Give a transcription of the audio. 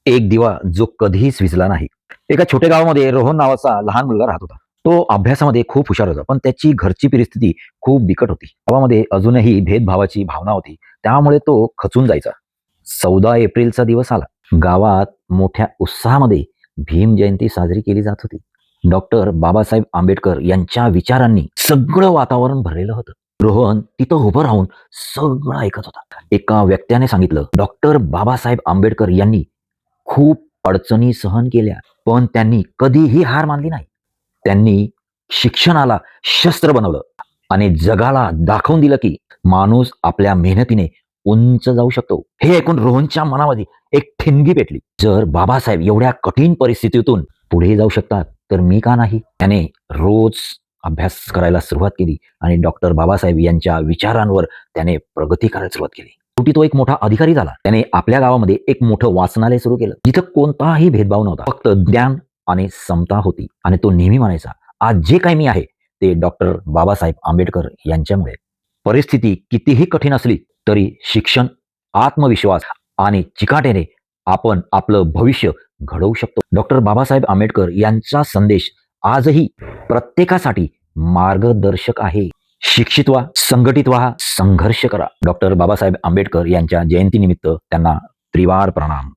एक दिवा जो कधीच विझला नाही. एका छोट्या गावामध्ये रोहन नावाचा लहान मुलगा राहत होता. तो अभ्यासामध्ये खूप हुशार होता, पण त्याची घरची परिस्थिती खूप बिकट होती. गावामध्ये अजूनही भेदभावाची भावना होती. त्यामुळे तो खचून जायचा. 14 एप्रिलचा दिवस आला. गावात मोठ्या उत्साहामध्ये भीम जयंती साजरी केली जात होती. डॉक्टर बाबासाहेब आंबेडकर यांच्या विचारांनी सगळं वातावरण भरलेलं होतं. रोहन तिथं उभं राहून सगळं ऐकत होता. एका व्यक्तीने सांगितलं, डॉक्टर बाबासाहेब आंबेडकर यांनी खूप अडचणी सहन केल्या, पण त्यांनी कधीही हार मानली नाही. त्यांनी शिक्षणाला शस्त्र बनवलं आणि जगाला दाखवून दिलं की माणूस आपल्या मेहनतीने उंच जाऊ शकतो. हे ऐकून रोहनच्या मनामध्ये एक ठिणगी पेटली. जर बाबासाहेब एवढ्या कठीण परिस्थितीतून पुढे जाऊ शकतात, तर मी का नाही? त्याने रोज अभ्यास करायला सुरुवात केली आणि डॉक्टर बाबासाहेब यांच्या विचारांवर त्याने प्रगती करायला सुरुवात केली. शेवटी तो एक मोठा अधिकारी झाला. त्याने आपल्या गावामध्ये एक मोठं वाचनालय सुरू केलं, जिथं कोणताही भेदभाव नव्हता, फक्त ज्ञान आणि समता होती. आणि तो नेहमी म्हणायचा, आज जे काही मी आहे ते डॉक्टर बाबासाहेब आंबेडकर यांच्यामुळे. परिस्थिती कितीही कठीण असली तरी शिक्षण, आत्मविश्वास आणि चिकाटीने आपण आपलं भविष्य घडवू शकतो. डॉक्टर बाबासाहेब आंबेडकर यांचा संदेश आजही प्रत्येकासाठी मार्गदर्शक आहे. शिक्षित व्हा, संघटित व्हा, संघर्ष करा. डॉक्टर बाबासाहेब आंबेडकर यांच्या जयंतीनिमित्त त्यांना त्रिवार प्रणाम.